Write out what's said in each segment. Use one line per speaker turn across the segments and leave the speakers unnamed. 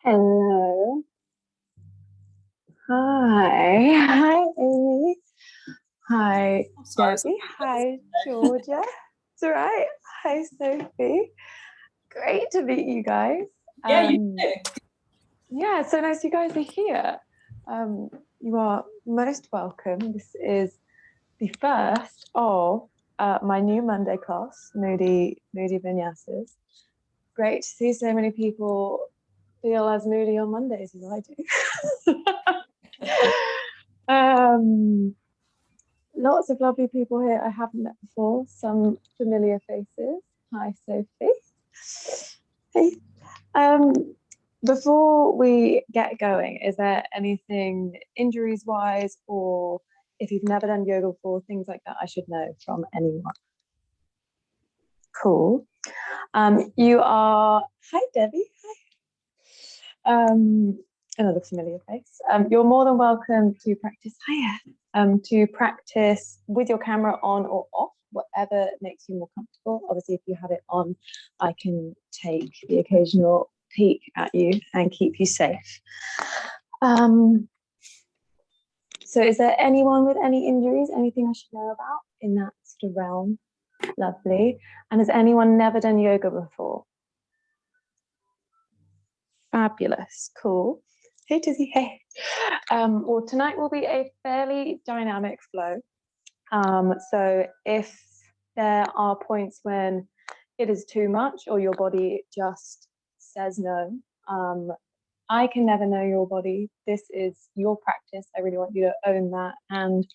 Hello. Hi. Hi, Amy. Hi, Debbie. Hi, Georgia. It's all right. Hi, Sophie. Great to meet you guys.
Yeah,
yeah, it's so nice you guys are here. You are most welcome. This is the first of my new Monday class, Moody Vinyāsas. Great to see so many people feel as moody on Mondays as I do. Lots of lovely people here I haven't met before, some familiar faces. Hi, Sophie. Hey. Before we get going, is there anything injuries-wise, or if you've never done yoga before, things like that I should know from anyone? Cool. You are, hi Debbie, hi. Another familiar face. You're more than welcome to practice, to practice with your camera on or off, whatever makes you more comfortable. Obviously, if you have it on, I can take the occasional peek at you and keep you safe. So is there anyone with any injuries, anything I should know about in that sort of realm? Lovely. And has anyone never done yoga before? Fabulous. Cool. Hey, Tizzy. Hey. Well, tonight will be a fairly dynamic flow. So if there are points when it is too much or your body just says no, I can never know your body. This is your practice. I really want you to own that. And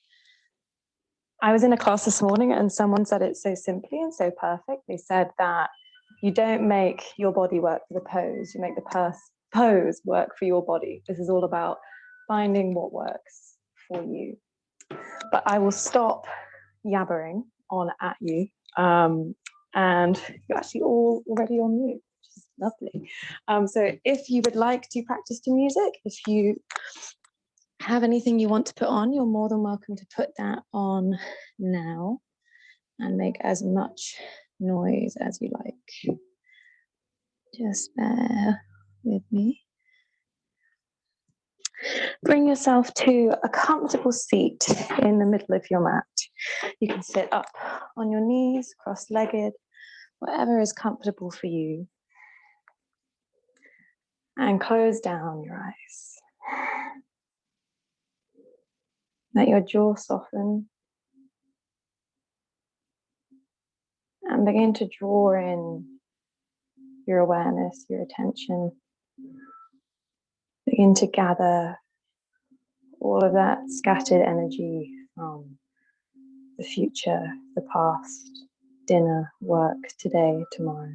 I was in a class this morning and someone said it so simply and so perfect. They said that you don't make your body work for the pose. You make the pose work for your body. This is all about finding what works for you. But I will stop yabbering on at you. And you're actually all already on mute, which is lovely. So if you would like to practice to music, if you have anything you want to put on, you're more than welcome to put that on now and make as much noise as you like. Just bear with me. Bring yourself to a comfortable seat in the middle of your mat. You can sit up on your knees, cross-legged, whatever is comfortable for you. And close down your eyes. Let your jaw soften. And begin to draw in your awareness, your attention. Begin to gather all of that scattered energy from the future, the past, dinner, work, today, tomorrow.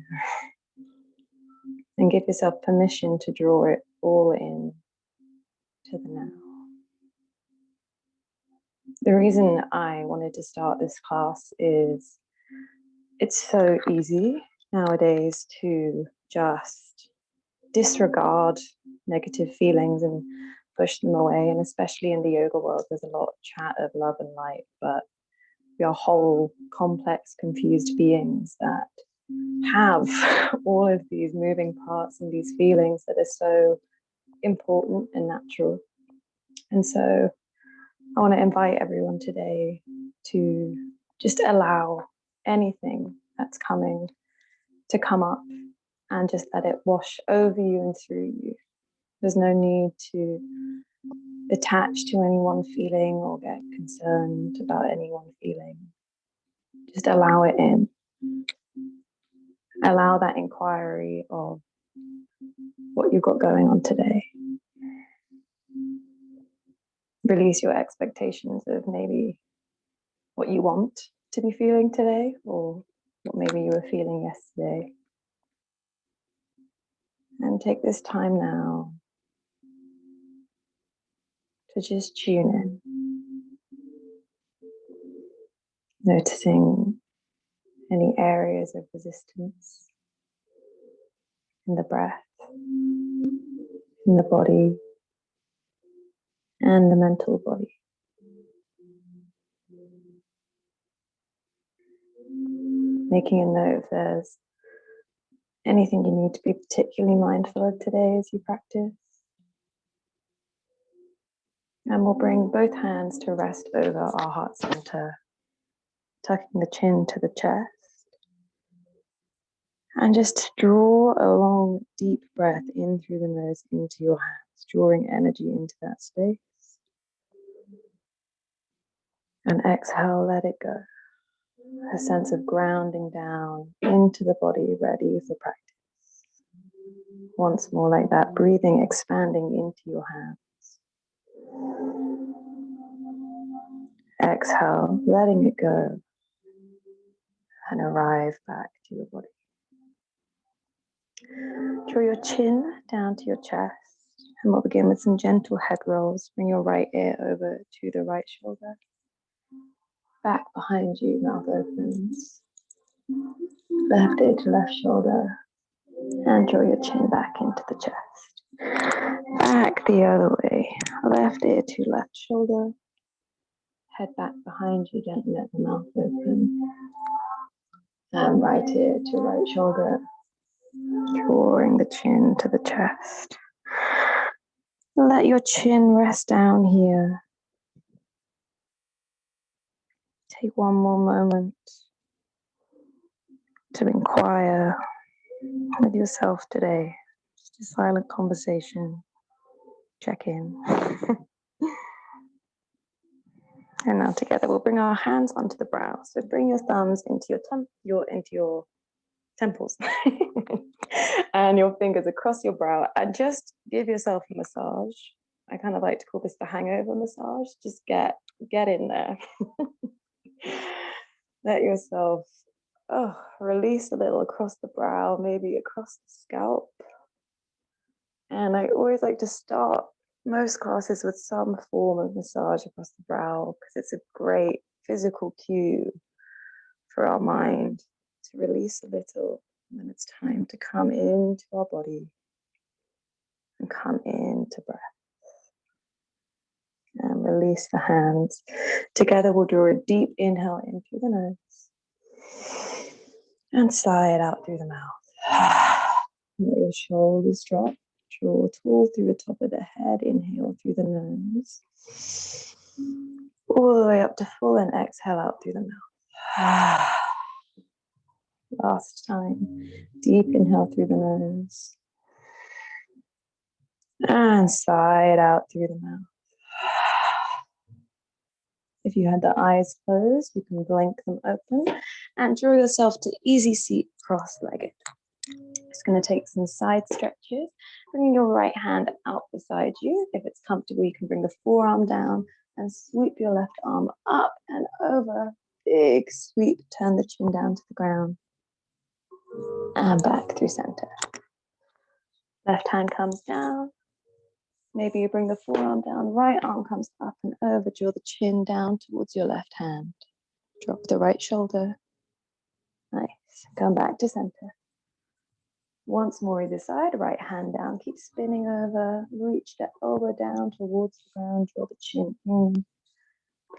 And give yourself permission to draw it all in to the now. The reason I wanted to start this class is it's so easy nowadays to just disregard negative feelings and push them away. And especially in the yoga world, there's a lot of chat of love and light, but we are whole, complex, confused beings that have all of these moving parts and these feelings that are so important and natural. And so I want to invite everyone today to just allow anything that's coming to come up and just let it wash over you and through you. There's no need to attach to any one feeling or get concerned about any one feeling. Just allow it in. Allow that inquiry of what you've got going on today. Release your expectations of maybe what you want to be feeling today or what maybe you were feeling yesterday. And take this time now to just tune in. Noticing any areas of resistance in the breath, in the body, and the mental body. Making a note if there's Anything you need to be particularly mindful of today as you practice. And we'll bring both hands to rest over our heart center, tucking the chin to the chest. And just draw a long, deep breath in through the nose into your hands, drawing energy into that space. And exhale, let it go. A sense of grounding down into the body, ready for practice. Once more like that, breathing, expanding into your hands. Exhale, letting it go. And arrive back to your body. Draw your chin down to your chest. And we'll begin with some gentle head rolls. Bring your right ear over to the right shoulder. Back behind you, mouth opens. Left ear to left shoulder. And draw your chin back into the chest. Back the other way. Left ear to left shoulder. Head back behind you, gently let the mouth open. And right ear to right shoulder. Drawing the chin to the chest. Let your chin rest down here. Take one more moment to inquire with yourself today. Just a silent conversation. Check in. And now together we'll bring our hands onto the brow. So bring your thumbs into your temples and your fingers across your brow, and just give yourself a massage. I kind of like to call this the hangover massage. Just get in there. Let yourself release a little across the brow, maybe across the scalp. And I always like to start most classes with some form of massage across the brow, because it's a great physical cue for our mind to release a little. And then it's time to come into our body and come into breath. And release the hands. Together we'll draw a deep inhale in through the nose. And sigh it out through the mouth. Let your shoulders drop. Draw tall through the top of the head. Inhale through the nose. All the way up to full, and exhale out through the mouth. Last time. Deep inhale through the nose. And sigh it out through the mouth. If you had the eyes closed, you can blink them open and draw yourself to easy seat cross-legged. Just going to take some side stretches, bringing your right hand out beside you. If it's comfortable, you can bring the forearm down and sweep your left arm up and over. Big sweep, turn the chin down to the ground and back through center. Left hand comes down. Maybe you bring the forearm down, right arm comes up and over, draw the chin down towards your left hand. Drop the right shoulder. Nice. Come back to center. Once more either side, right hand down, keep spinning over, reach the elbow down towards the ground, draw the chin in,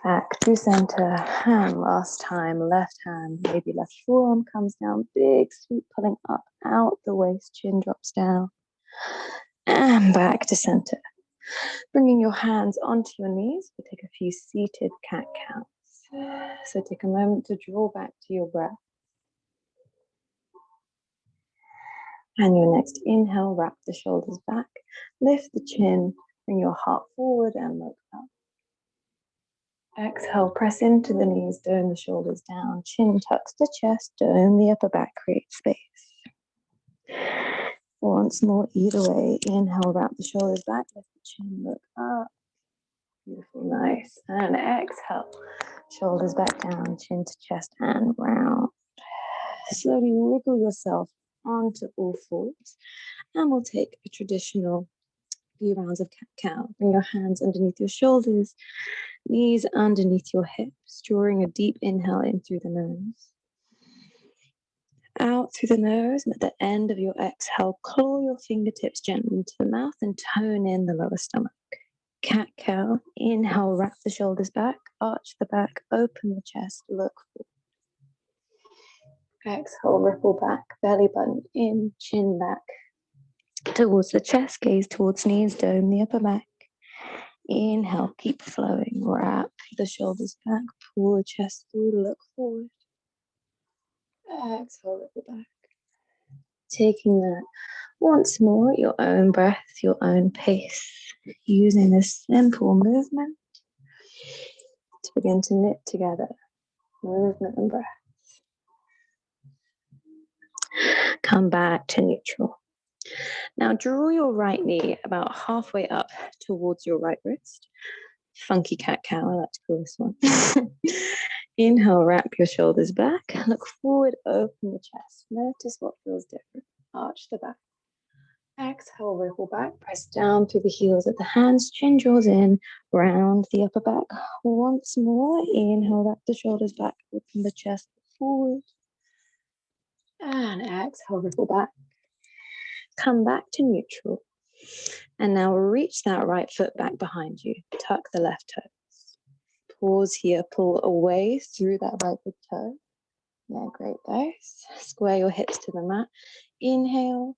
back through center, and last time, left hand, maybe left forearm comes down, big sweep, pulling up, out the waist, chin drops down, and back to center. Bringing your hands onto your knees, we'll take a few seated cat counts. So take a moment to draw back to your breath. And your next inhale, wrap the shoulders back, lift the chin, bring your heart forward and look up. Exhale, press into the knees, dome the shoulders down, chin tucks the chest, dome the upper back, create space. Once more, either way, inhale, wrap the shoulders back, lift the chin, look up. Beautiful, nice. And exhale, shoulders back down, chin to chest and round. Slowly wiggle yourself onto all fours, and we'll take a traditional few rounds of cat-cow. Bring your hands underneath your shoulders, knees underneath your hips, drawing a deep inhale in through the nose. Out through the nose, and at the end of your exhale, claw your fingertips gently into the mouth and tone in the lower stomach. Cat-cow, inhale, wrap the shoulders back, arch the back, open the chest, look forward. Exhale, ripple back, belly button in, chin back towards the chest, gaze towards knees, dome the upper back. Inhale, keep flowing, wrap the shoulders back, pull the chest through, look forward. Exhale, ripple back. Taking that once more at your own breath, your own pace, using this simple movement to begin to knit together movement and breath. Come back to neutral. Now draw your right knee about halfway up towards your right wrist. Funky cat-cow, I like to call this one. Inhale, wrap your shoulders back. Look forward, open the chest. Notice what feels different. Arch the back. Exhale, ripple back. Press down through the heels of the hands. Chin draws in. Round the upper back. Once more. Inhale, wrap the shoulders back. Open the chest forward. And exhale, ripple back. Come back to neutral. And now reach that right foot back behind you. Tuck the left toes. Pause here. Pull away through that right big toe. Yeah, great, guys. Square your hips to the mat. Inhale.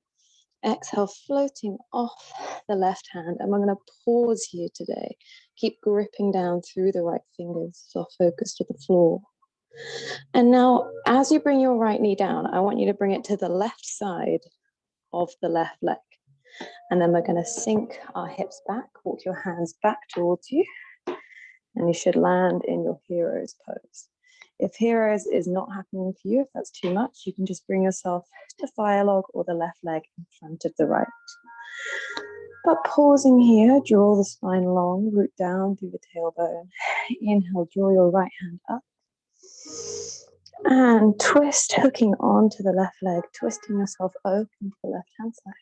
Exhale, floating off the left hand. And we're going to pause here today. Keep gripping down through the right fingers. Soft focus to the floor. And now, as you bring your right knee down, I want you to bring it to the left side of the left leg. And then we're going to sink our hips back, walk your hands back towards you, and you should land in your hero's pose. If heroes is not happening for you, if that's too much, you can just bring yourself to fire log or the left leg in front of the right. But pausing here, draw the spine long, root down through the tailbone. Inhale, draw your right hand up. And twist, hooking onto the left leg, twisting yourself open to the left hand side.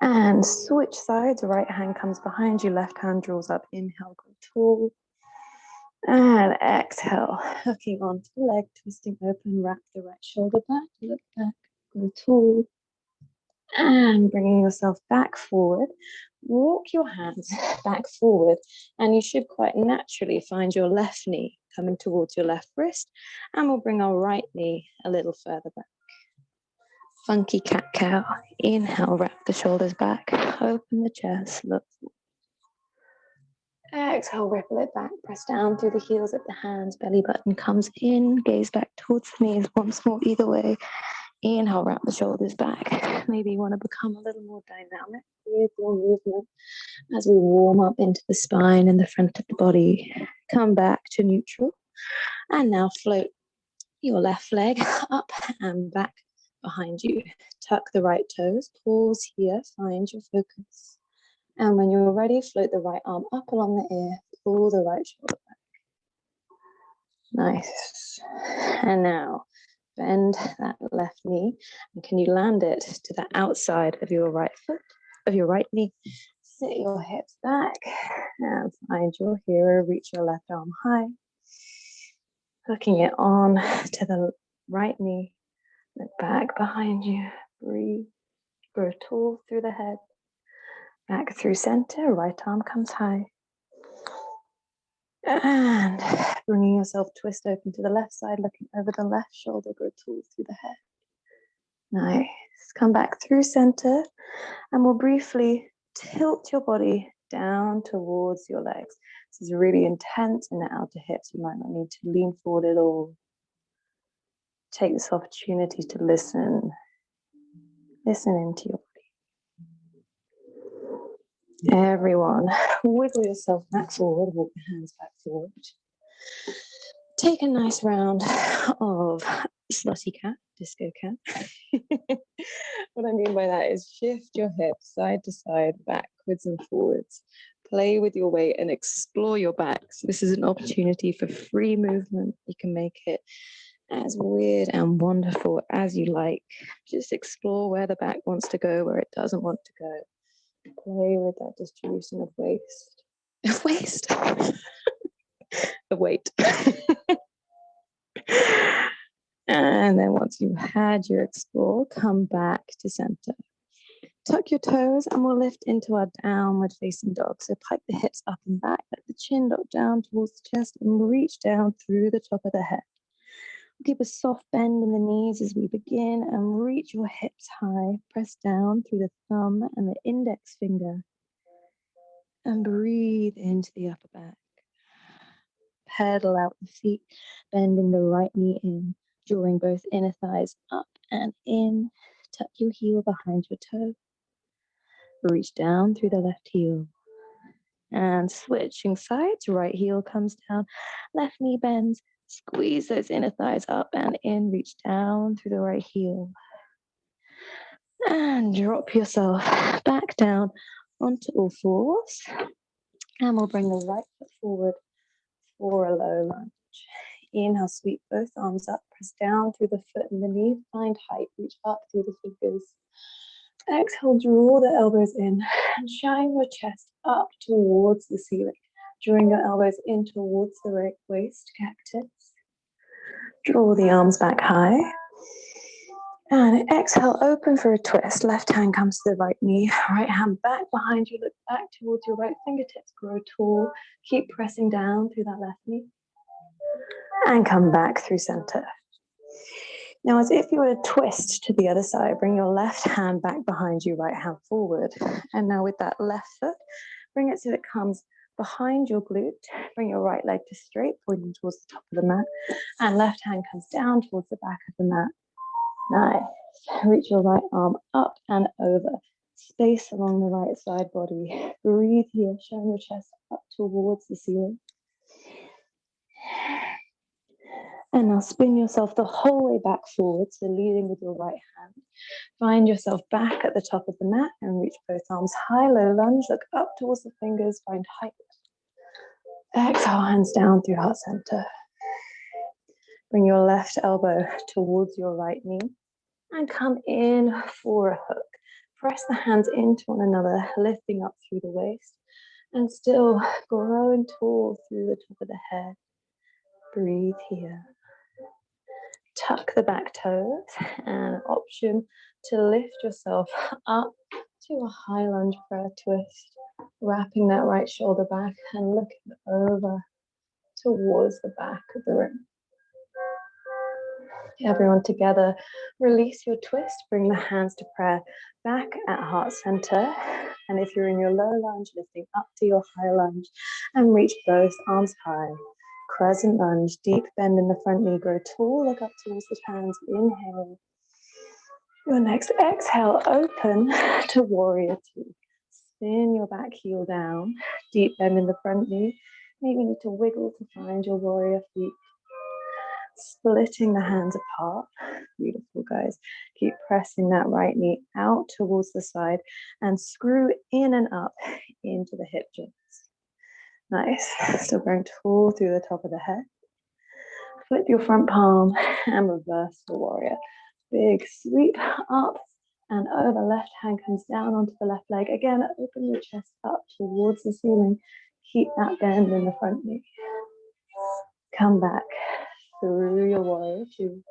And switch sides, right hand comes behind you, left hand draws up. Inhale, go tall. And exhale, hooking onto the leg, twisting open, wrap the right shoulder back, look back, go tall. And bringing yourself back forward, walk your hands back forward, and you should quite naturally find your left knee coming towards your left wrist, and we'll bring our right knee a little further back. Funky cat-cow. Inhale, wrap the shoulders back, open the chest, look forward. Exhale, ripple it back, press down through the heels of the hands, belly button comes in, gaze back towards the knees once more either way. Inhale, wrap the shoulders back. Maybe you want to become a little more dynamic with your movement as we warm up into the spine and the front of the body. Come back to neutral. And now float your left leg up and back behind you. Tuck the right toes. Pause here. Find your focus. And when you're ready, float the right arm up along the ear. Pull the right shoulder back. Nice. And now bend that left knee, and can you land it to the outside of your right foot, of your right knee? Sit your hips back and find your hero. Reach your left arm high, hooking it on to the right knee. Look back behind you. Breathe. Grow tall through the head. Back through center. Right arm comes high. And bringing yourself twist open to the left side, looking over the left shoulder, grow tall through the head. Nice. Come back through center, and we'll briefly tilt your body down towards your legs. This is really intense in the outer hips. You might not need to lean forward at all. Take this opportunity to listen. Listen into your body. Everyone, wiggle yourself back forward, walk your hands back forward. Take a nice round of slutty cat, disco cat. What I mean by that is shift your hips side to side, backwards and forwards. Play with your weight and explore your back. So this is an opportunity for free movement. You can make it as weird and wonderful as you like. Just explore where the back wants to go, where it doesn't want to go. Play with that distribution of waste. The weight. And then once you've had your explore, come back to center. Tuck your toes and we'll lift into our downward facing dog. So pike the hips up and back, let the chin look down towards the chest and reach down through the top of the head. Keep a soft bend in the knees as we begin, and reach your hips high. Press down through the thumb and the index finger. And breathe into the upper back. Pedal out the feet, bending the right knee in, drawing both inner thighs up and in. Tuck your heel behind your toe. Reach down through the left heel. And switching sides, right heel comes down, left knee bends. Squeeze those inner thighs up and in, reach down through the right heel. And drop yourself back down onto all fours. And we'll bring the right foot forward for a low lunge. Inhale, sweep both arms up, press down through the foot and the knee, find height, reach up through the fingers. Exhale, draw the elbows in and shine your chest up towards the ceiling. Drawing your elbows in towards the right waist, cactus. Draw the arms back high. And exhale, open for a twist. Left hand comes to the right knee, right hand back behind you, look back towards your right fingertips, grow tall. Keep pressing down through that left knee. And come back through center. Now, as if you were to twist to the other side, bring your left hand back behind you, right hand forward. And now with that left foot, bring it so it comes behind your glute. Bring your right leg to straight, pointing towards the top of the mat. And left hand comes down towards the back of the mat. Nice. Reach your right arm up and over. Space along the right side body. Breathe here. Shine your chest up towards the ceiling. And now spin yourself the whole way back forward, so leading with your right hand. Find yourself back at the top of the mat and reach both arms high, low lunge. Look up towards the fingers, find height. Exhale, hands down through heart center. Bring your left elbow towards your right knee and come in for a hook. Press the hands into one another, lifting up through the waist and still growing tall through the top of the head. Breathe here. Tuck the back toes and option to lift yourself up to a high lunge prayer twist, wrapping that right shoulder back and looking over towards the back of the room. Everyone together, release your twist, bring the hands to prayer back at heart center. And if you're in your low lunge, lifting up to your high lunge and reach both arms high. Crescent lunge, deep bend in the front knee, grow tall, look up towards the hands, inhale. Your next exhale, open to warrior two. Spin your back heel down, deep bend in the front knee. Maybe you need to wiggle to find your warrior feet. Splitting the hands apart. Beautiful, guys. Keep pressing that right knee out towards the side and screw in and up into the hip joints. Nice. Still going tall through the top of the head. Flip your front palm and reverse the warrior. Big sweep up and over. Left hand comes down onto the left leg. Again, open your chest up towards the ceiling. Keep that bend in the front knee. Come back through your warrior two.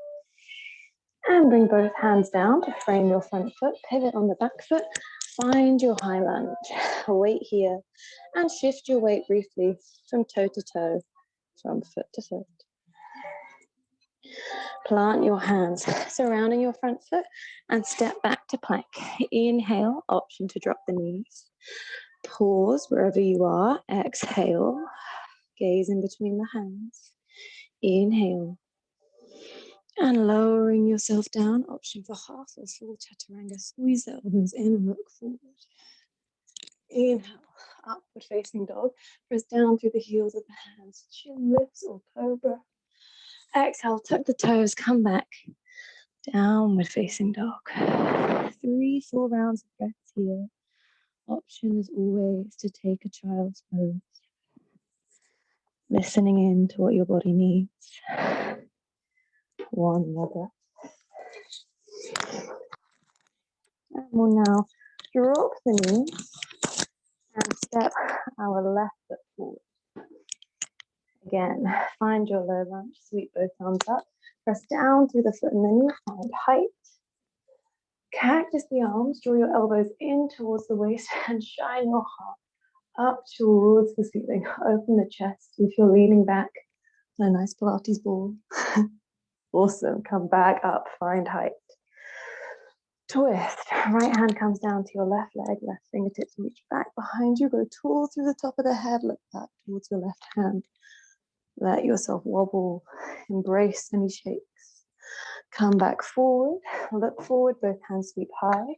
And bring both hands down to frame your front foot. Pivot on the back foot. Find your high lunge. Weight here. And shift your weight briefly from toe to toe, from foot to foot. Plant your hands surrounding your front foot and step back to plank. Inhale, option to drop the knees. Pause wherever you are. Exhale. Gaze in between the hands. Inhale. And lowering yourself down, option for half or full chaturanga. Squeeze the elbows in and look forward. Inhale, upward facing dog. Press down through the heels of the hands. Chin lifts or cobra. Exhale, tuck the toes, come back. Downward facing dog. 3-4 rounds of breaths here. Option is always to take a child's pose. Listening in to what your body needs. One more breath. And we'll now drop the knees and step our left foot forward. Again, find your low lunge, sweep both arms up, press down through the foot and the knee, find height. Cactus the arms, draw your elbows in towards the waist and shine your heart up towards the ceiling. Open the chest if you're leaning back. A nice Pilates ball. Awesome. Come back up, find height. Twist. Right hand comes down to your left leg, left fingertips reach back behind you. Go tall through the top of the head. Look back towards your left hand. Let yourself wobble. Embrace any shakes. Come back forward. Look forward. Both hands sweep high.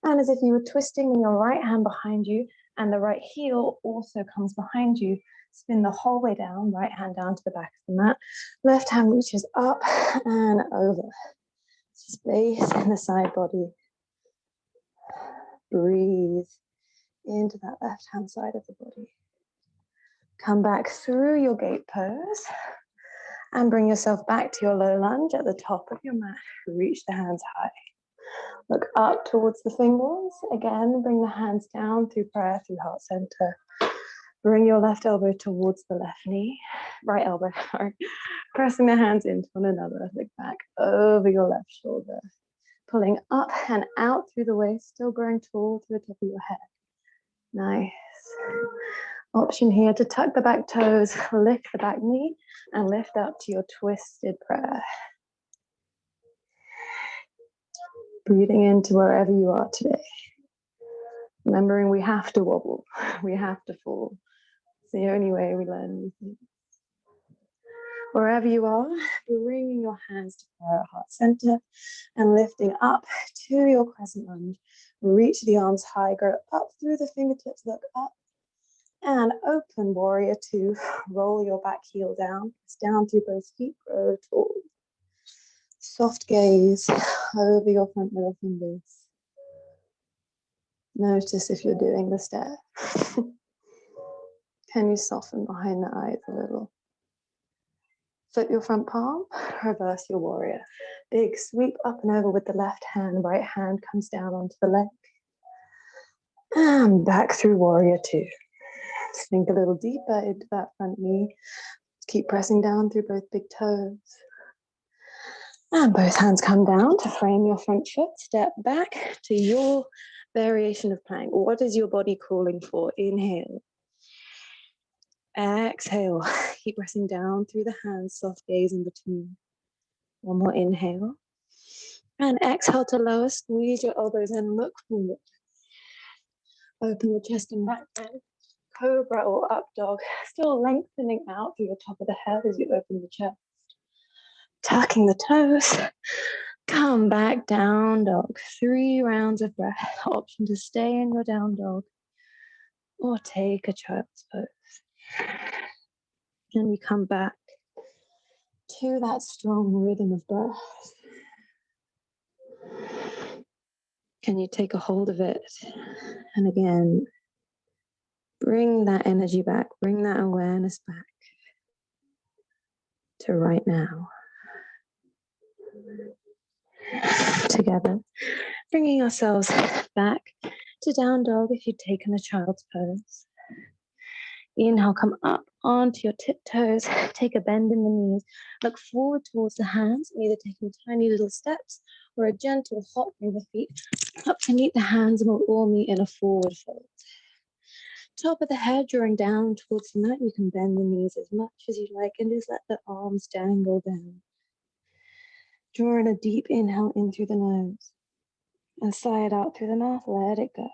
And as if you were twisting in your right hand behind you, and the right heel also comes behind you. Spin the whole way down. Right hand down to the back of the mat. Left hand reaches up and over. Space in the side body. Breathe into that left hand side of the body. Come back through your gate pose and bring yourself back to your low lunge at the top of your mat. Reach the hands high. Look up towards the fingers. Again, bring the hands down through prayer, through heart center. Bring your left elbow towards the left knee, right elbow, sorry. Pressing the hands into one another. Look back over your left shoulder. Pulling up and out through the waist, still growing tall through the top of your head. Nice. Option here to tuck the back toes, lift the back knee, and lift up to your twisted prayer. Breathing into wherever you are today. Remembering we have to wobble, we have to fall. It's the only way we learn anything. Wherever you are, bringing your hands to prayer at heart center and lifting up to your crescent lunge. Reach the arms high, grow up through the fingertips, look up and open warrior two. Roll your back heel down, press down through both feet, grow tall. Soft gaze over your front middle fingers. Notice if you're doing the stare. Can you soften behind the eyes a little? Flip your front palm, reverse your warrior. Big sweep up and over with the left hand. Right hand comes down onto the leg. And back through warrior two. Sink a little deeper into that front knee. Keep pressing down through both big toes. And both hands come down to frame your front foot. Step back to your variation of plank. What is your body calling for? Inhale. Exhale. Keep pressing down through the hands, soft gaze in between. One more inhale. And exhale to lower, squeeze your elbows in, look forward. Open the chest and back down. Cobra or up dog. Still lengthening out through the top of the head as you open the chest. Tucking the toes. Come back, down dog. 3 rounds of breath. Option to stay in your down dog or take a child's pose. And we come back to that strong rhythm of breath. Can you take a hold of it? And again, bring that energy back, bring that awareness back to right now. Together, bringing ourselves back to down dog if you've taken a child's pose. Inhale, come up onto your tiptoes, take a bend in the knees, look forward towards the hands, either taking tiny little steps or a gentle hop through the feet up to meet the hands and we'll all meet in a forward fold. Top of the head, drawing down towards the mat. You can bend the knees as much as you like and just let the arms dangle down. Drawing a deep inhale in through the nose and sigh it out through the mouth, let it go.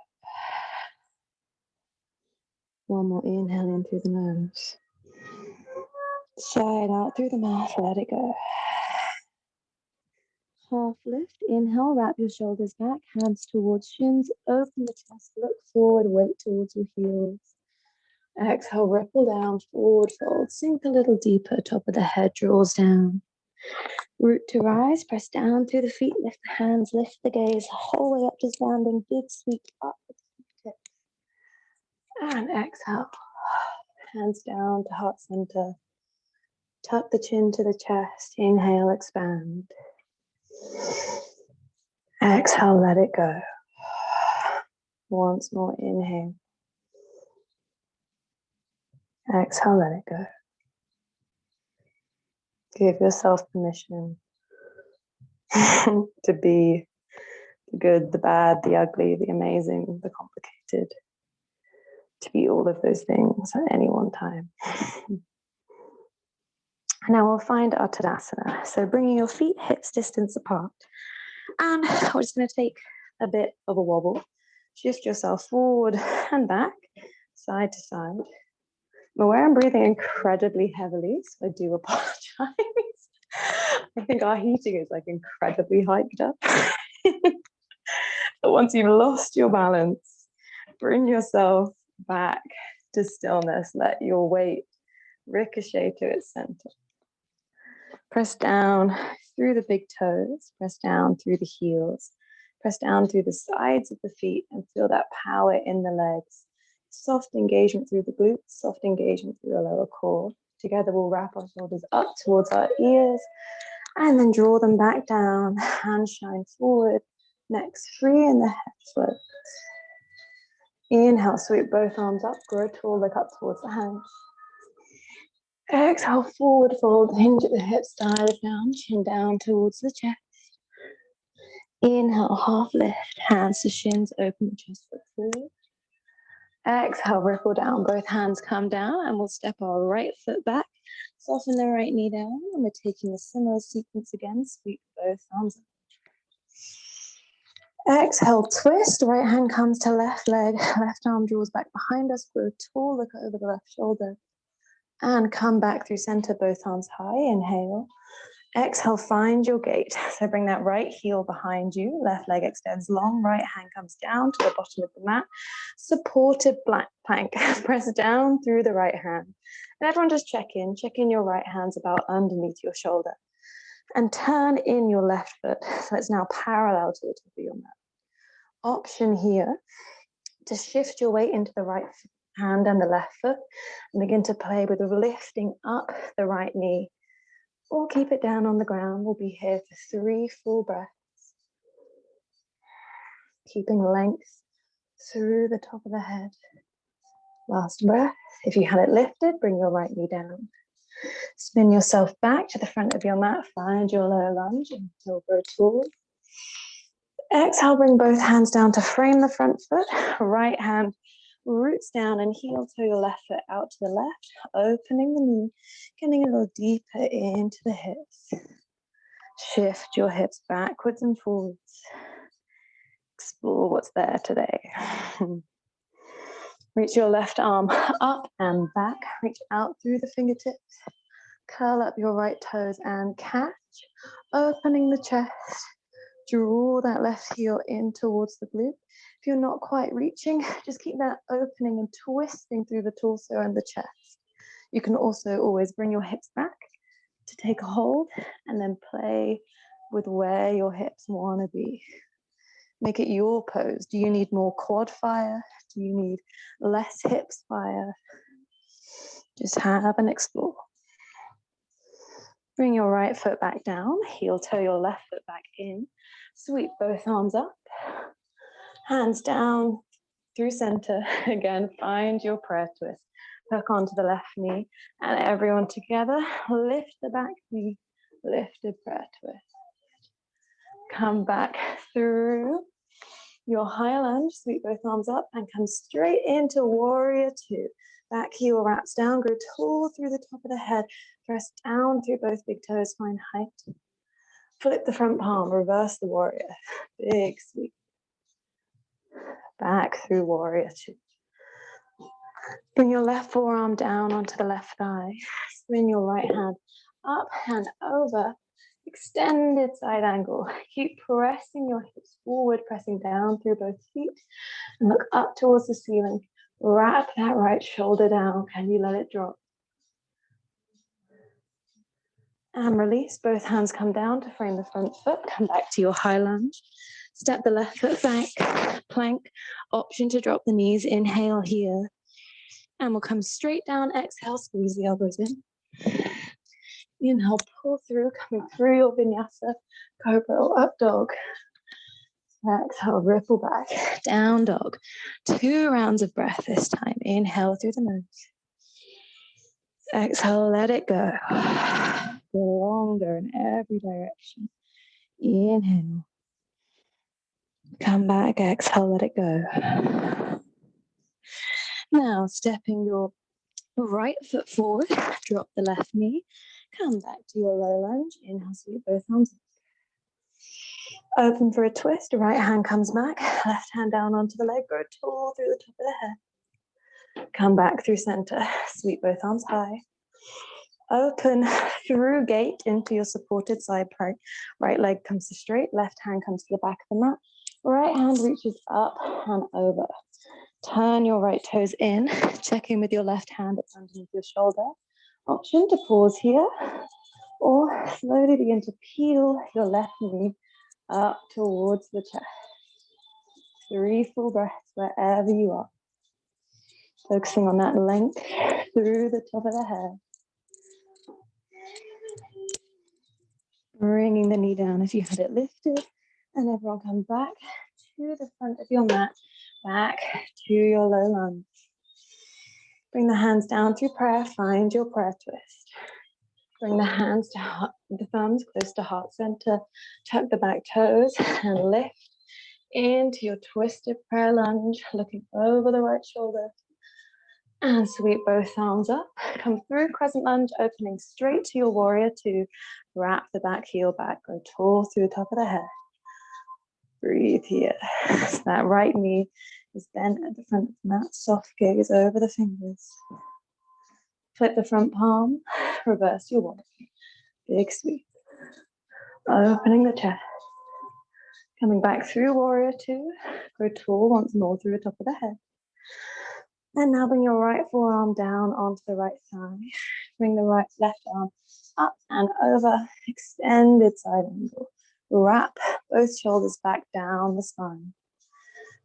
One more inhale in through the nose. Sigh it out through the mouth, let it go. Half lift, inhale, wrap your shoulders back, hands towards shins, open the chest, look forward, weight towards your heels. Exhale, ripple down, forward fold, sink a little deeper, top of the head draws down. Root to rise, press down through the feet, lift the hands, lift the gaze, whole way up to standing, big sweep up with the tips. And exhale, hands down to heart center. Tuck the chin to the chest, inhale, expand. Exhale, let it go. Once more, inhale. Exhale, let it go. Give yourself permission to be the good, the bad, the ugly, the amazing, the complicated. To be all of those things at any one time. Now we'll find our Tadasana. So bringing your feet hips distance apart. And we're just going to take a bit of a wobble. Shift yourself forward and back, side to side. I'm aware I'm breathing incredibly heavily, so I do apologize. I think our heating is like incredibly hiked up. But once you've lost your balance, bring yourself back to stillness. Let your weight ricochet to its center. Press down through the big toes, press down through the heels, press down through the sides of the feet and feel that power in the legs. Soft engagement through the glutes, soft engagement through the lower core. Together we'll wrap our shoulders up towards our ears and then draw them back down. Hands shine forward, necks free and the head floats. Inhale, sweep both arms up, grow tall, look up towards the hands. Exhale, forward fold, hinge at the hips, dive down, chin down towards the chest. Inhale, half lift, hands to shins, open the chest foot through. Exhale, ripple down, both hands come down and we'll step our right foot back, soften the right knee down, and we're taking a similar sequence again, sweep both arms up. Exhale, twist, right hand comes to left leg, left arm draws back behind us, grow tall, look over the left shoulder. And come back through center, both arms high, inhale. Exhale, find your gate. So bring that right heel behind you, left leg extends long, right hand comes down to the bottom of the mat. Supported plank, press down through the right hand. And everyone just check in your right hand's about underneath your shoulder. And turn in your left foot, so it's now parallel to the top of your mat. Option here to shift your weight into the right hand and the left foot and begin to play with lifting up the right knee, or keep it down on the ground. We'll be here for 3 full breaths, keeping length through the top of the head. Last breath. If you had it lifted, bring your right knee down. Spin yourself back to the front of your mat, find your low lunge until grow tall. Exhale, bring both hands down to frame the front foot. Right hand roots down and heel toe your left foot out to the left, opening the knee, getting a little deeper into the hips. Shift your hips backwards and forwards. Explore what's there today. Reach your left arm up and back. Reach out through the fingertips. Curl up your right toes and catch, opening the chest. Draw that left heel in towards the glute. If you're not quite reaching, just keep that opening and twisting through the torso and the chest. You can also always bring your hips back to take a hold and then play with where your hips want to be. Make it your pose. Do you need more quad fire? Do you need less hips fire? Just have and explore. Bring your right foot back down, heel toe your left foot back in. Sweep both arms up, hands down through center. Again, find your prayer twist. Hook onto the left knee and everyone together, lift the back knee, lifted prayer twist. Come back through your high lunge, sweep both arms up and come straight into warrior 2. Back heel wraps down, grow tall through the top of the head, press down through both big toes, find height. Flip the front palm, reverse the warrior. Big sweep. Back through warrior 2. Bring your left forearm down onto the left thigh. Spin your right hand up and over. Extended side angle. Keep pressing your hips forward, pressing down through both feet. And look up towards the ceiling. Wrap that right shoulder down. Can you let it drop? And release. Both hands come down to frame the front foot. Come back to your high lunge. Step the left foot back. Plank. Option to drop the knees. Inhale here. And we'll come straight down. Exhale. Squeeze the elbows in. Inhale. Pull through. Coming through your vinyasa. Cobra or up dog. Exhale, ripple back, down dog. 2 rounds of breath this time. Inhale through the nose. Exhale, let it go. Go longer in every direction. Inhale. Come back, exhale, let it go. Now, stepping your right foot forward, drop the left knee. Come back to your low lunge. Inhale, sweep both arms up. Open for a twist. Right hand comes back. Left hand down onto the leg. Grow tall through the top of the head. Come back through center. Sweep both arms high. Open through gate into your supported side plank. Right leg comes to straight. Left hand comes to the back of the mat. Right hand reaches up and over. Turn your right toes in. Check in with your left hand. It's underneath your shoulder. Option to pause here, or slowly begin to peel your left knee up towards the chest. 3 full breaths wherever you are. Focusing on that length through the top of the head. Bringing the knee down if you had it lifted, and everyone come back to the front of your mat, back to your low lunge. Bring the hands down through prayer, find your prayer twist. Bring the hands to the thumbs close to heart center, tuck the back toes and lift into your twisted prayer lunge, looking over the right shoulder. And sweep both arms up. Come through crescent lunge, opening straight to your warrior 2. Wrap the back heel back, go tall through the top of the head. Breathe here. So that right knee is bent at the front of the mat. Soft gaze over the fingers. Flip the front palm. Reverse your warrior. Big sweep. Opening the chest. Coming back through warrior 2. Go tall once more through the top of the head. And now bring your right forearm down onto the right thigh. Bring the left arm up and over. Extended side angle. Wrap both shoulders back down the spine.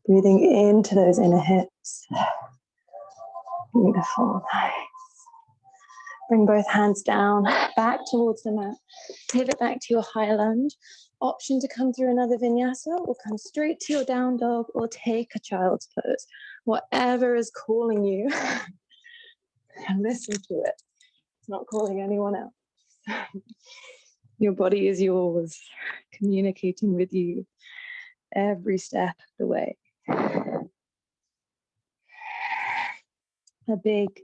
Breathing into those inner hips. Beautiful, nice. Bring both hands down, back towards the mat. Pivot back to your high lunge. Option to come through another vinyasa, or come straight to your down dog, or take a child's pose. Whatever is calling you, and listen to it. It's not calling anyone else. Your body is yours, communicating with you every step of the way. A big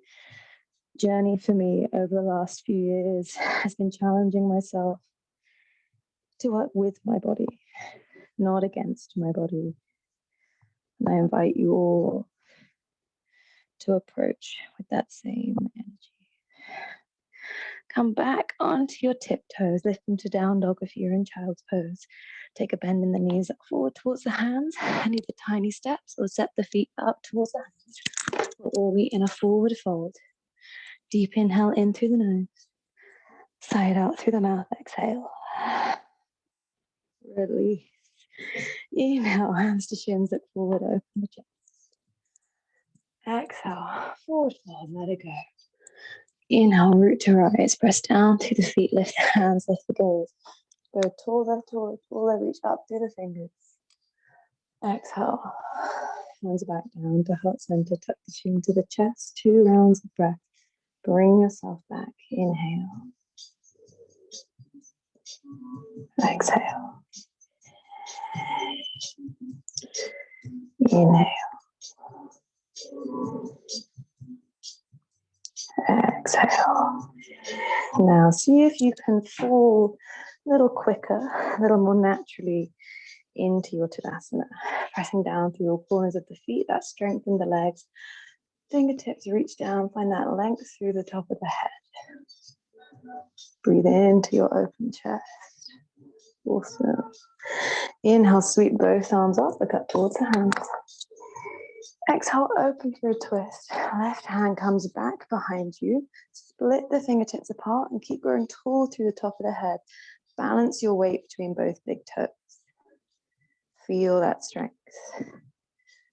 journey for me over the last few years has been challenging myself to work with my body, not against my body. And I invite you all to approach with that same energy. Come back onto your tiptoes, lift them to down dog if you're in child's pose. Take a bend in the knees up forward towards the hands, and either tiny steps or set the feet up towards the hands. We're all in a forward fold. Deep inhale in through the nose, sigh it out through the mouth, exhale. Release. Inhale, hands to shins, look forward, open the chest. Exhale, forward fold, let it go. Inhale, root to rise, press down through the feet, lift the hands, lift the gaze. Go taller, taller, taller, reach up through the fingers. Exhale, hands back down to heart center, tuck the chin to the chest, 2 rounds of breath. Bring yourself back, inhale. Exhale. Inhale. Exhale. Now see if you can fall a little quicker, a little more naturally into your Tadasana. Pressing down through all corners of the feet, that strengthen the legs. Fingertips reach down, find that length through the top of the head. Breathe into your open chest. Awesome. Inhale, sweep both arms up, look up towards the hands. Exhale, open through a twist. Left hand comes back behind you. Split the fingertips apart and keep growing tall through the top of the head. Balance your weight between both big toes. Feel that strength.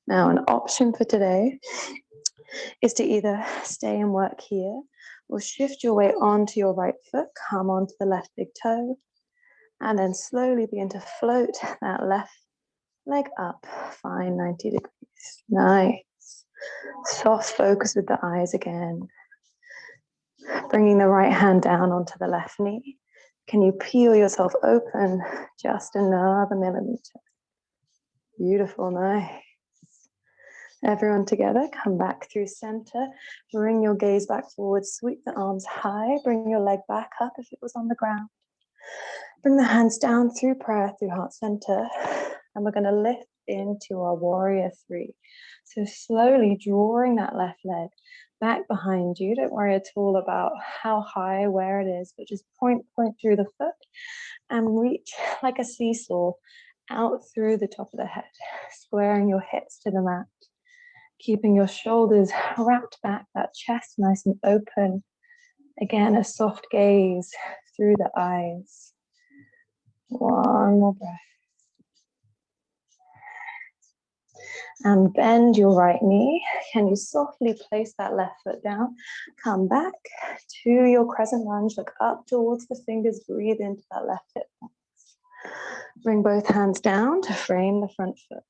Now, an option for today is to either stay and work here or shift your weight onto your right foot, come onto the left big toe, and then slowly begin to float that left leg up. Find 90 degrees. Nice. Soft focus with the eyes again. Bringing the right hand down onto the left knee. Can you peel yourself open just another millimeter? Beautiful, nice. Everyone together, come back through center. Bring your gaze back forward, sweep the arms high. Bring your leg back up if it was on the ground. Bring the hands down through prayer, through heart center. And we're going to lift into our warrior three. So slowly drawing that left leg back behind you. Don't worry at all about how high, where it is, but just point through the foot and reach like a seesaw out through the top of the head, squaring your hips to the mat, keeping your shoulders wrapped back, that chest nice and open. Again, a soft gaze through the eyes. One more breath. And bend your right knee. Can you softly place that left foot down? Come back to your crescent lunge. Look up towards the fingers. Breathe into that left hip. Bring both hands down to frame the front foot.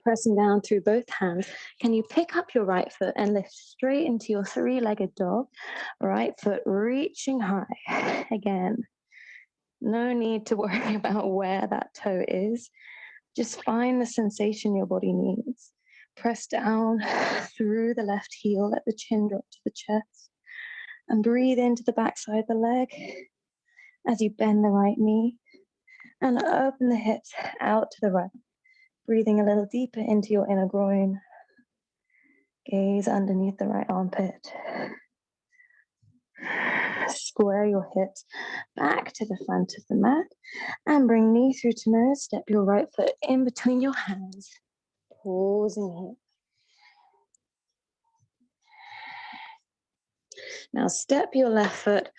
Pressing down through both hands. Can you pick up your right foot and lift straight into your three-legged dog? Right foot reaching high. Again, no need to worry about where that toe is. Just find the sensation your body needs. Press down through the left heel, let the chin drop to the chest, and breathe into the backside of the leg as you bend the right knee and open the hips out to the right. Breathing a little deeper into your inner groin. Gaze underneath the right armpit. Square your hips back to the front of the mat and bring knee through to nose. Step your right foot in between your hands. Pausing here. Now step your left foot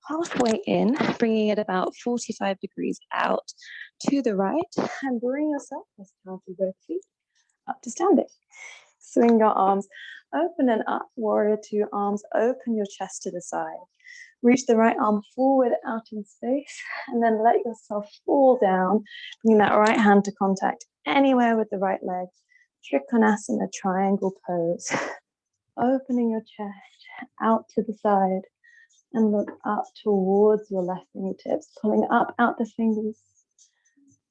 halfway in, bringing it about 45 degrees out to the right, and bring yourself, let's count through both feet, up to standing. Swing your arms open and up, warrior two, arms open, your chest to the side. Reach the right arm forward out in space, and then let yourself fall down, bringing that right hand to contact anywhere with the right leg. Trikonasana, triangle pose. Opening your chest out to the side and look up towards your left fingertips, pulling up out the fingers.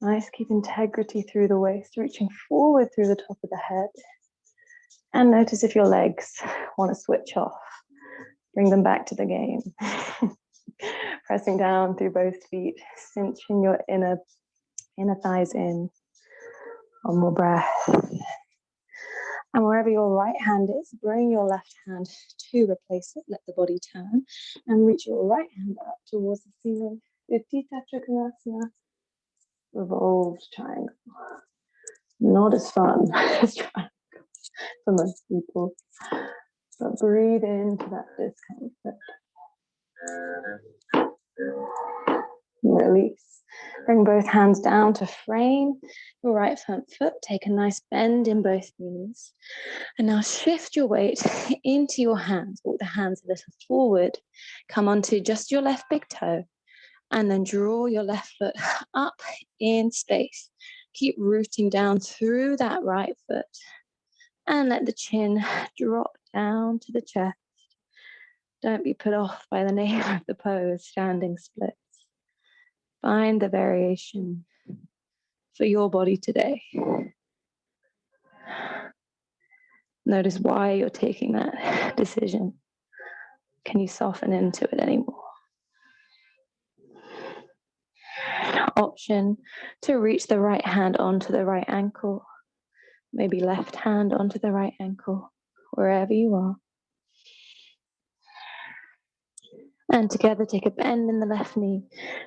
Nice, keep integrity through the waist, reaching forward through the top of the head. And notice if your legs want to switch off. Bring them back to the game. Pressing down through both feet, cinching your inner thighs in. One more breath. And wherever your right hand is, bring your left hand to replace it. Let the body turn and reach your right hand up towards the ceiling. Utthita Trikonasana, revolved triangle. Not as fun as triangle for most people, but breathe into that discomfort. Release. Bring both hands down to frame your right front foot. Take a nice bend in both knees. And now shift your weight into your hands. Walk the hands a little forward. Come onto just your left big toe. And then draw your left foot up in space. Keep rooting down through that right foot. And let the chin drop down to the chest. Don't be put off by the name of the pose, standing splits. Find the variation for your body today. Notice why you're taking that decision. Can you soften into it anymore? Option to reach the right hand onto the right ankle. Maybe left hand onto the right ankle, wherever you are. And together, take a bend in the left knee.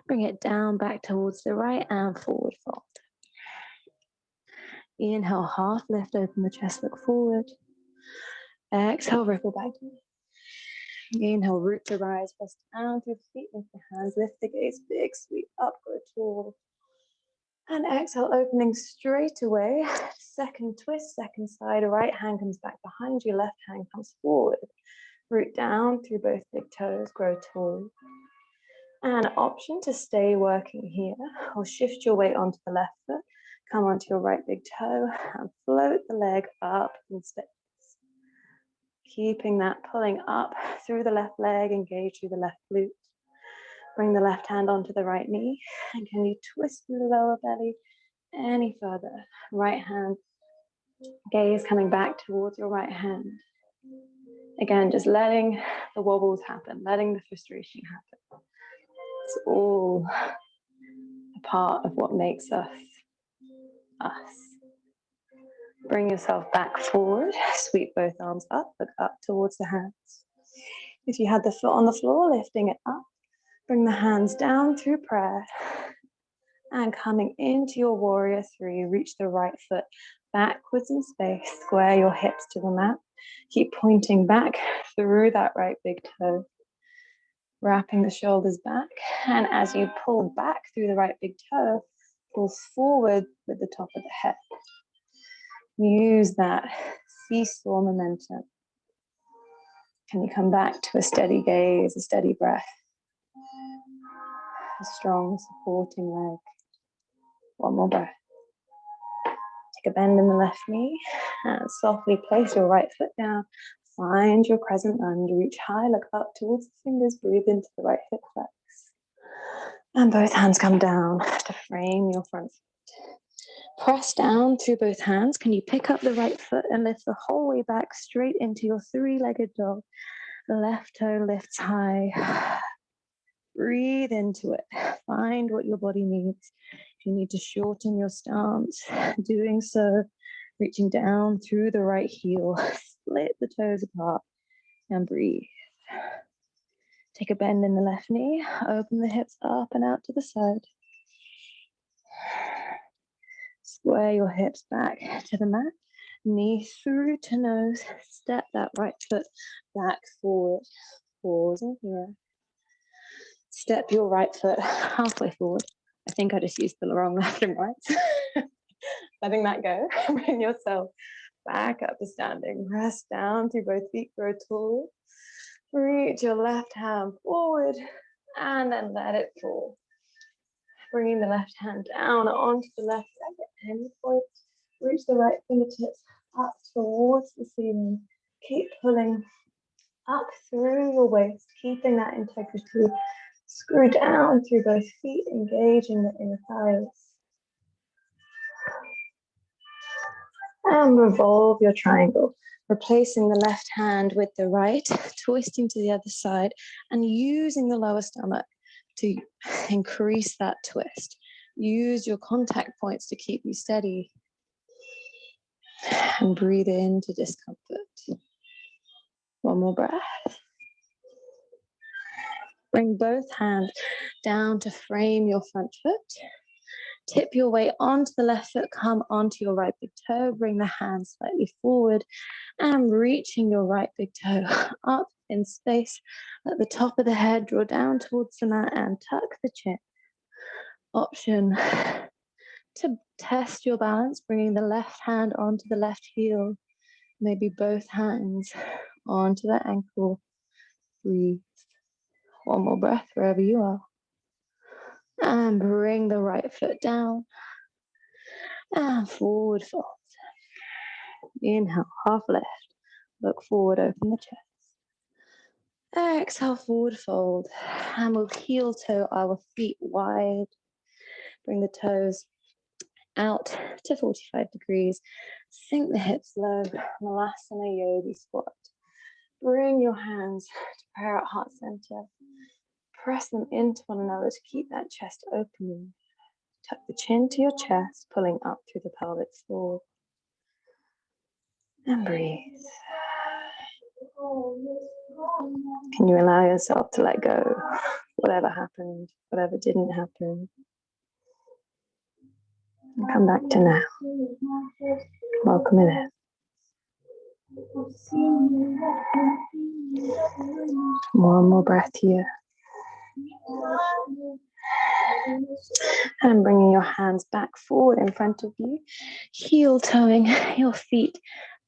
Bring it down back towards the right and forward fold. Inhale, half lift, open the chest, look forward. Exhale, ripple back. Inhale, root to rise, press down through the feet, lift the hands, lift the gaze, big sweep up, go tall. And exhale, opening straight away. Second twist, second side, right hand comes back behind you, left hand comes forward. Root down through both big toes, grow tall. And option to stay working here, or shift your weight onto the left foot, come onto your right big toe, and float the leg up in space. Keeping that pulling up through the left leg, engage through the left glute. Bring the left hand onto the right knee, and can you twist through the lower belly any further? Right hand Gaze coming back towards your right hand. Again, just letting the wobbles happen, letting the frustration happen. It's all a part of what makes us us. Bring yourself back forward, sweep both arms up, look up towards the hands. If you had the foot on the floor, lifting it up, bring the hands down through prayer. And coming into your warrior three, reach the right foot backwards in space, square your hips to the mat. Keep pointing back through that right big toe. Wrapping the shoulders back. And as you pull back through the right big toe, pull forward with the top of the head. Use that seesaw momentum. Can you come back to a steady gaze, a steady breath? A strong supporting leg. One more breath. Take a bend in the left knee and softly place your right foot down. Find your crescent lunge. Reach high, look up towards the fingers. Breathe into the right hip flex. And both hands come down to frame your front foot. Press down through both hands. Can you pick up the right foot and lift the whole way back straight into your three-legged dog? The left toe lifts high. Breathe into it. Find what your body needs. If you need to shorten your stance, doing so, reaching down through the right heel, split the toes apart and breathe. Take a bend in the left knee, open the hips up and out to the side. Square your hips back to the mat, knee through to nose, step that right foot back forward, pausing here. Step your right foot halfway forward. I think I just used the wrong left and right. Letting that go. Bring yourself back up to standing. Press down through both feet, grow tall. Reach your left hand forward and then let it fall. Bringing the left hand down onto the left leg at any point. Reach the right fingertips up towards the ceiling. Keep pulling up through your waist, keeping that integrity. Screw down through both feet, engaging the inner thighs. And revolve your triangle, replacing the left hand with the right, twisting to the other side, and using the lower stomach to increase that twist. Use your contact points to keep you steady. And breathe into discomfort. One more breath. Bring both hands down to frame your front foot. Tip your weight onto the left foot, come onto your right big toe, bring the hands slightly forward and reaching your right big toe up in space. Let the top of the head draw down towards the mat and tuck the chin. Option to test your balance, bringing the left hand onto the left heel, maybe both hands onto the ankle. Breathe. One more breath wherever you are. And bring the right foot down. And forward fold. Inhale, half lift. Look forward, open the chest. Exhale, forward fold. And we'll heel toe our feet wide. Bring the toes out to 45 degrees. Sink the hips low. Malasana Yogi squat. Bring your hands to prayer at heart center. Press them into one another to keep that chest open. Tuck the chin to your chest, pulling up through the pelvic floor. And breathe. Can you allow yourself to let go? Whatever happened, whatever didn't happen. And come back to now. Welcome in. One more breath here. And bringing your hands back forward in front of you. Heel toeing your feet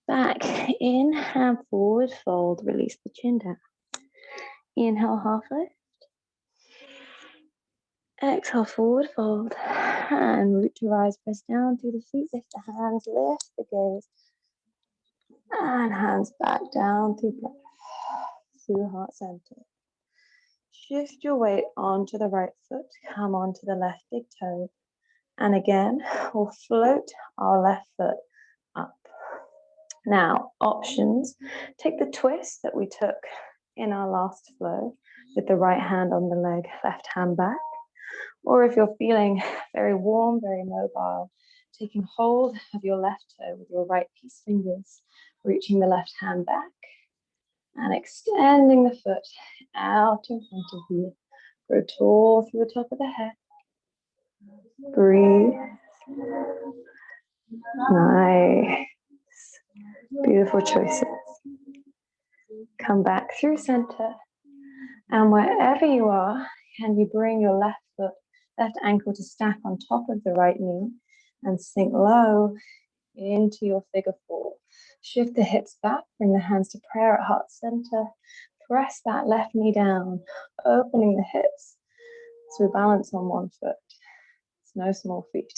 back in and forward fold. Release the chin down. Inhale, half lift. Exhale, forward fold. And root to rise, press down through the feet. Lift the hands, lift the gaze. And hands back down through breath. Through heart center. Shift your weight onto the right foot. Come onto the left big toe. And again, we'll float our left foot up. Now, options. Take the twist that we took in our last flow with the right hand on the leg, left hand back. Or if you're feeling very warm, very mobile, taking hold of your left toe with your right peace fingers, reaching the left hand back and extending the foot out in front of you. Grow tall through the top of the head. Breathe. Nice. Beautiful choices. Come back through center. And wherever you are, can you bring your left foot, left ankle to stack on top of the right knee and sink low into your figure four. Shift the hips back, bring the hands to prayer at heart center. Press that left knee down, opening the hips so we balance on one foot. It's no small feat.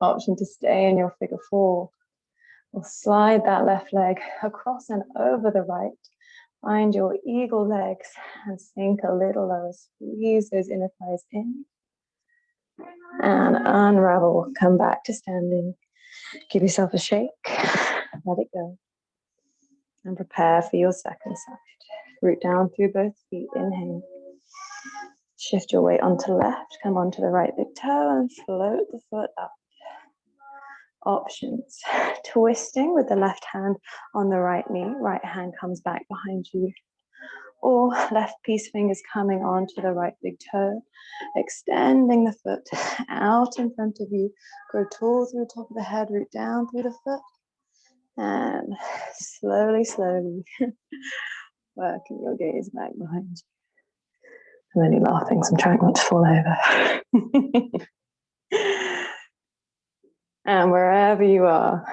Option to stay in your figure four. Or slide that left leg across and over the right. Find your eagle legs and sink a little lower. Squeeze those inner thighs in. And unravel. Come back to standing. Give yourself a shake. Let it go. And prepare for your second side. Root down through both feet. Inhale. Shift your weight onto left. Come onto the right big toe and float the foot up. Options. Twisting with the left hand on the right knee. Right hand comes back behind you. Or left peace fingers coming onto the right big toe. Extending the foot out in front of you. Grow tall through the top of the head. Root down through the foot. And slowly, slowly working your gaze back behind you. I'm only laughing, so I'm trying not to fall over. And wherever you are,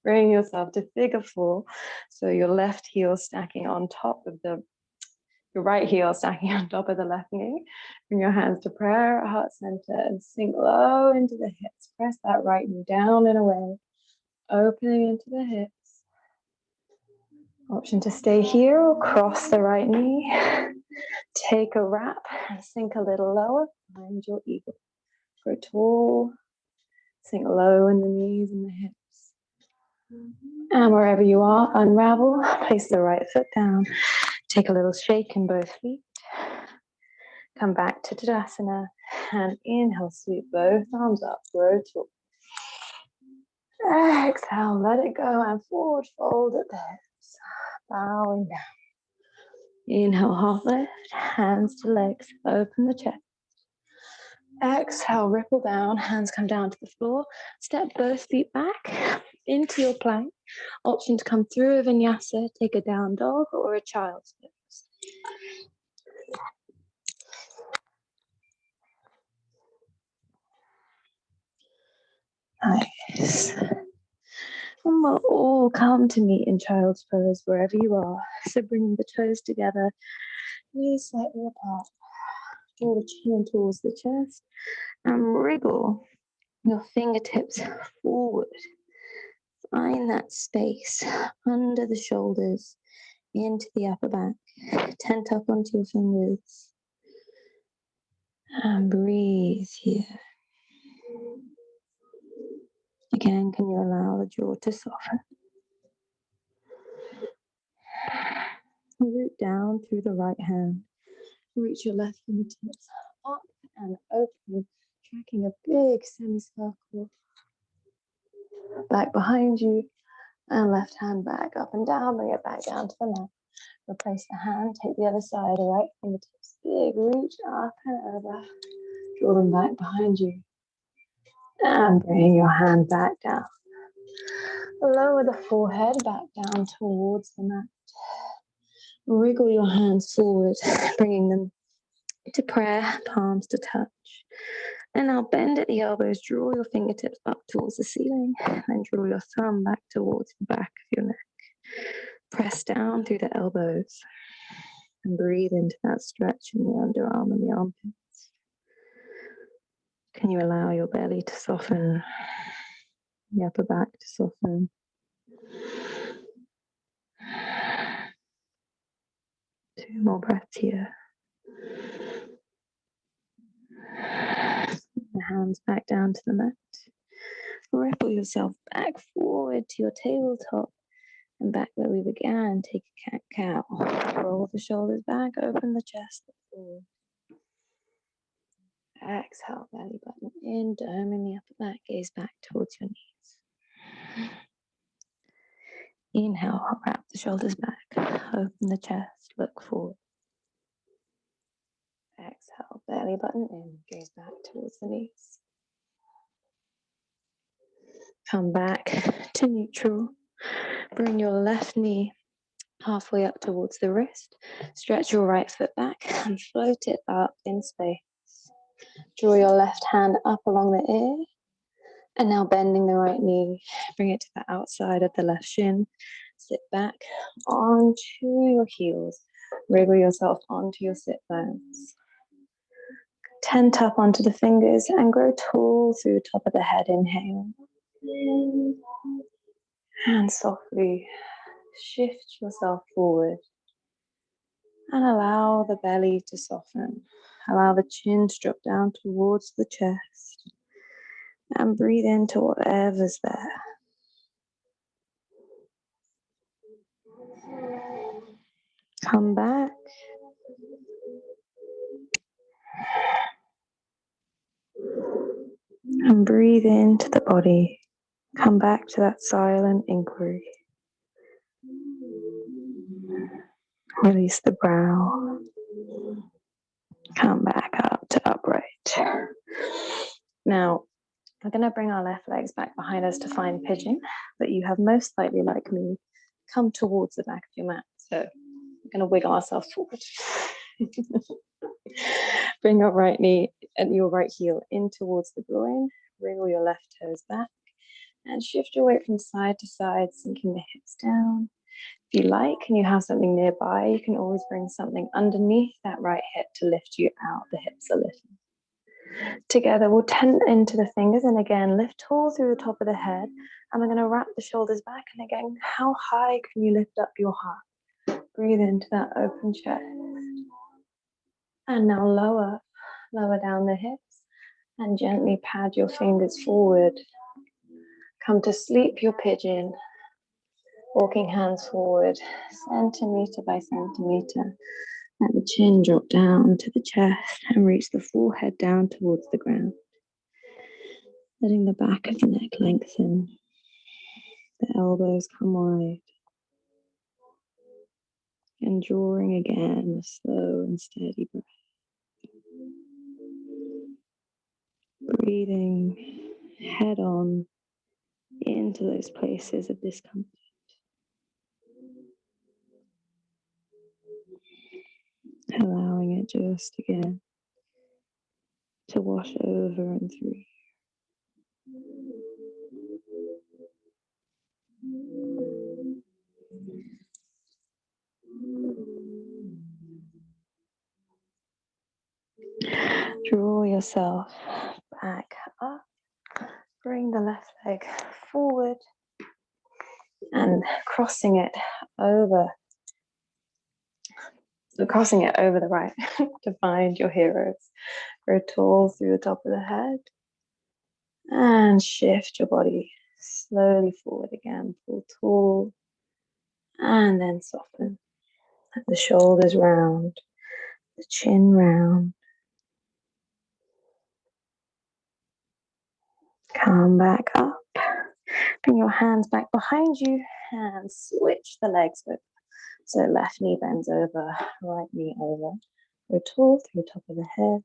bring yourself to figure four. So your left heel stacking on top of your right heel stacking on top of the left knee. Bring your hands to prayer at heart center and sink low into the hips. Press that right knee down and away, opening into the hips. Option to stay here or cross the right knee. Take a wrap and sink a little lower. Find your eagle. Grow tall. Sink low in the knees and the hips. And wherever you are, unravel. Place the right foot down. Take a little shake in both feet. Come back to Tadasana. And inhale, sweep both arms up. Grow tall. Exhale, let it go and forward fold at the hips. Bowing down. Inhale, half lift. Hands to legs. Open the chest. Exhale, ripple down, hands come down to the floor. Step both feet back into your plank. Option to come through a vinyasa, take a down dog or a child's pose. Nice. And we'll all come to meet in child's pose wherever you are. So bringing the toes together, knees slightly apart. Draw the chin towards the chest and wriggle your fingertips forward. Find that space under the shoulders, into the upper back. Tent up onto your fingers. And breathe here. Again, can you allow the jaw to soften? Root down through the right hand. Reach your left fingertips up and open, tracking a big semicircle. Back behind you, and left hand back, up and down, bring it back down to the mat. Replace the hand, take the other side, right fingertips, big reach up and over. Draw them back behind you. And bring your hand back down. Lower the forehead back down towards the mat. Wriggle your hands forward, bringing them to prayer, palms to touch. And now bend at the elbows, draw your fingertips up towards the ceiling, and draw your thumb back towards the back of your neck. Press down through the elbows and breathe into that stretch in the underarm and the armpits. Can you allow your belly to soften, the upper back to soften? Two more breaths here. The hands back down to the mat. Ripple yourself back forward to your tabletop and back where we began. Take a cat-cow. Roll the shoulders back, open the chest forward. Exhale, belly button in, dome in the upper back, gaze back towards your knees. Inhale, wrap the shoulders back, open the chest, look forward. Exhale, belly button in, gaze back towards the knees. Come back to neutral. Bring your left knee halfway up towards the wrist. Stretch your right foot back and float it up in space. Draw your left hand up along the ear. And now bending the right knee, bring it to the outside of the left shin. Sit back onto your heels. Wriggle yourself onto your sit bones. Tent up onto the fingers and grow tall through the top of the head. Inhale. And softly shift yourself forward. And allow the belly to soften. Allow the chin to drop down towards the chest. And breathe into whatever's there. Come back. And breathe into the body. Come back to that silent inquiry. Release the brow. Come back up to upright. Now, we're going to bring our left legs back behind us to find pigeon, but you have most likely, like me, come towards the back of your mat. So we're going to wiggle ourselves forward. Bring your right knee and your right heel in towards the groin. Wriggle your left toes back and shift your weight from side to side, sinking the hips down. If you like and you have something nearby, you can always bring something underneath that right hip to lift you out. The hips are lifting. Together, we'll tent into the fingers and again, lift tall through the top of the head. And we're going to wrap the shoulders back. And again, how high can you lift up your heart? Breathe into that open chest. And now lower down the hips and gently pad your fingers forward. Come to sleep your pigeon. Walking hands forward, centimeter by centimeter. Let the chin drop down to the chest and reach the forehead down towards the ground. Letting the back of the neck lengthen. The elbows come wide. And drawing again a slow and steady breath. Breathing head on into those places of discomfort. Allowing it just again to wash over and through. Draw yourself back up. Bring the left leg forward and crossing it over the right to find your heroes. Grow tall through the top of the head and shift your body slowly forward again. Pull tall and then soften. Let the shoulders round, the chin round. Come back up. Bring your hands back behind you and switch the legs over. So left knee bends over, right knee over. Grow tall through the top of the head.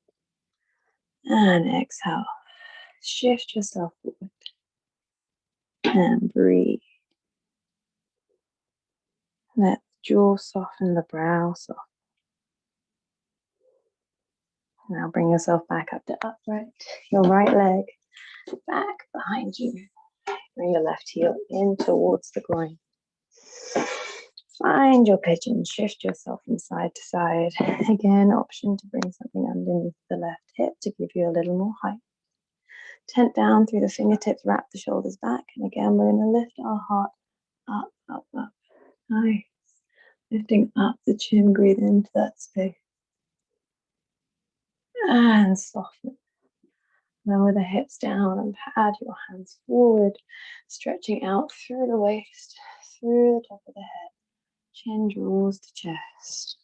And exhale. Shift yourself forward. And breathe. Let the jaw soften, the brow soften. Now bring yourself back up to upright. Your right leg back behind you. Bring the left heel in towards the groin. Find your pigeon. Shift yourself from side to side. Again, option to bring something underneath the left hip to give you a little more height. Tent down through the fingertips, wrap the shoulders back. And again, we're going to lift our heart up, up, up. Nice. Lifting up the chin, breathe into that space. And soften. Lower the hips down and pad your hands forward, stretching out through the waist, through the top of the head. Chin draws to chest.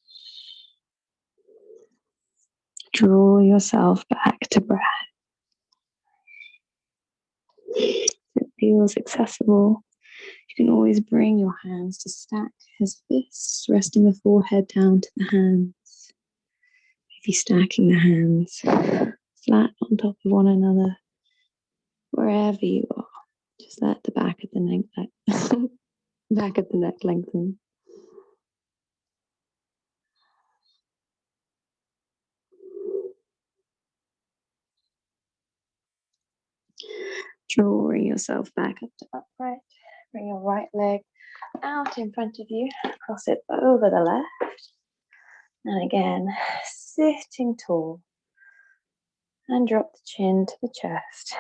Draw yourself back to breath. If it feels accessible, you can always bring your hands to stack as fists, resting the forehead down to the hands. Maybe stacking the hands flat on top of one another, wherever you are. Just let the back of the neck lengthen. Drawing yourself back up to upright. Bring your right leg out in front of you. Cross it over the left. And again, sitting tall. And drop the chin to the chest.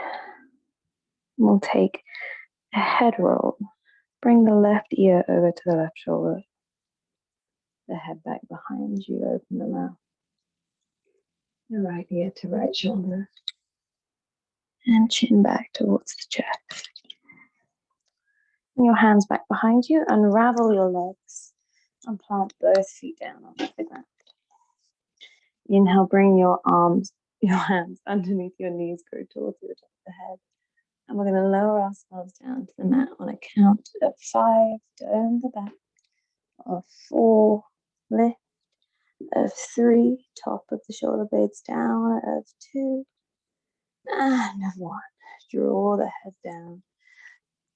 We'll take a head roll. Bring the left ear over to the left shoulder. The head back behind you. Open the mouth. The right ear to right shoulder. And chin back towards the chest. Bring your hands back behind you. Unravel your legs. And plant both feet down onto the ground. Inhale, bring your hands underneath your knees, go towards the top of the head. And we're going to lower ourselves down to the mat on a count of 5, dome the back, of 4, lift, of 3, top of the shoulder blades down, of 2, and of 1. Draw the head down.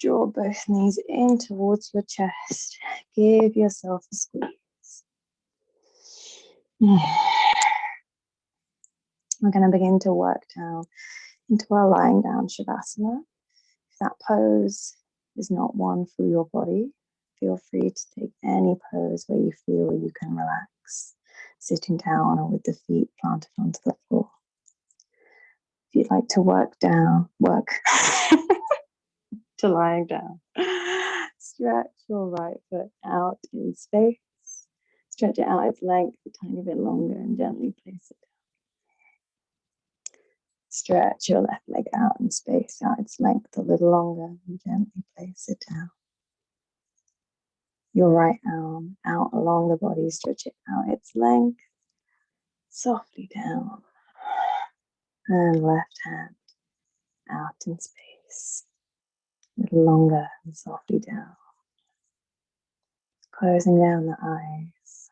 Draw both knees in towards your chest. Give yourself a squeeze. We're going to begin to work down into our lying down Shavasana. If that pose is not one for your body, feel free to take any pose where you feel you can relax, sitting down or with the feet planted onto the floor. If you'd like to work to lying down, stretch your right foot out in space. Stretch it out its length a tiny bit longer and gently place it down. Stretch your left leg out in space, out its length a little longer, and gently place it down. Your right arm out along the body, stretch it out its length, softly down. And left hand out in space, a little longer and softly down. Closing down the eyes.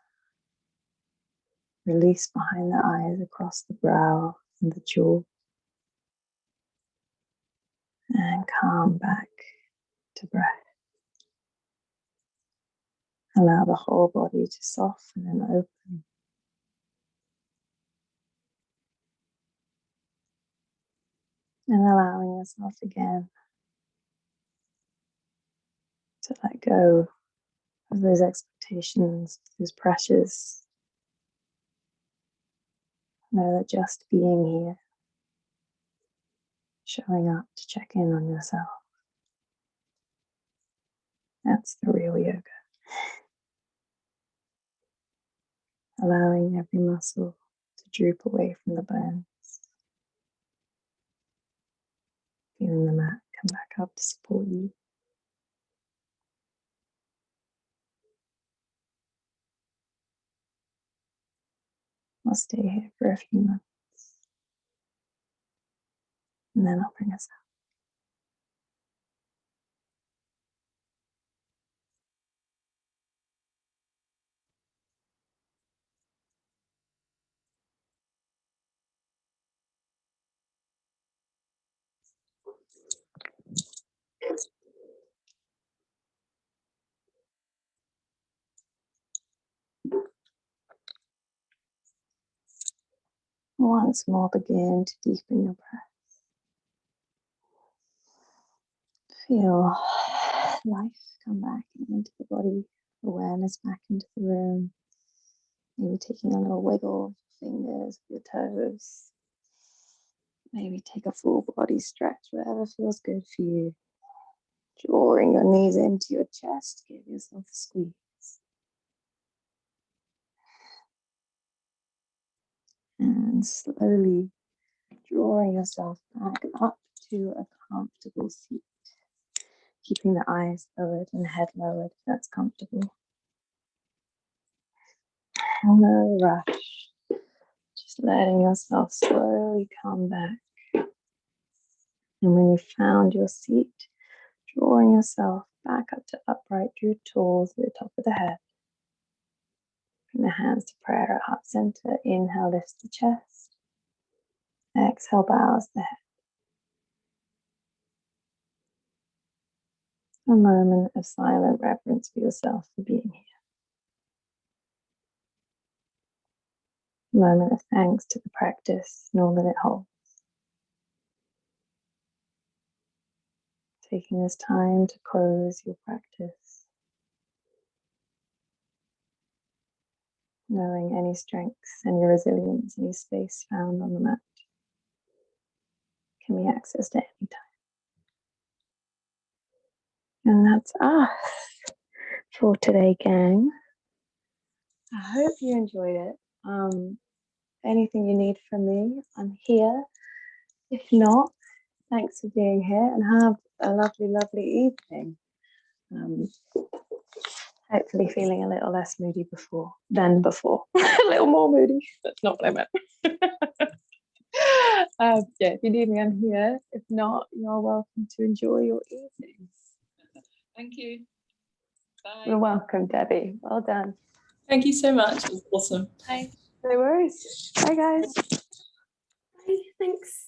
Release behind the eyes across the brow and the jaw. And calm back to breath. Allow the whole body to soften and open. And allowing yourself again to let go of those expectations, those pressures. Know that just being here, showing up to check in on yourself, that's the real yoga. Allowing every muscle to droop away from the bones. Feeling the mat come back up to support you. I'll stay here for a few months. And then I'll bring us out. Once more, begin to deepen your breath. Feel life come back into the body, awareness back into the room. Maybe taking a little wiggle of your fingers, your toes. Maybe take a full body stretch, whatever feels good for you. Drawing your knees into your chest, give yourself a squeeze. And slowly drawing yourself back up to a comfortable seat. Keeping the eyes lowered and head lowered if that's comfortable. No rush. Just letting yourself slowly come back. And when you found your seat, drawing yourself back up to upright, drew tall to the top of the head. Bring the hands to prayer at heart center. Inhale, lifts the chest. Exhale, bows the head. A moment of silent reverence for yourself for being here. A moment of thanks to the practice and all that it holds. Taking this time to close your practice. Knowing any strengths, any resilience, any space found on the mat can be accessed at any time. And that's us for today, gang. I hope you enjoyed it. Anything you need from me, I'm here. If not, thanks for being here and have a lovely, lovely evening. Hopefully feeling a little less moody than before. A little more moody. That's not what I meant. Yeah, if you need me, I'm here. If not, you're welcome to enjoy your evening.
Thank you. Bye.
You're welcome, Debbie. Well done.
Thank you so much. It was awesome.
Bye. No worries. Bye, guys. Bye. Thanks.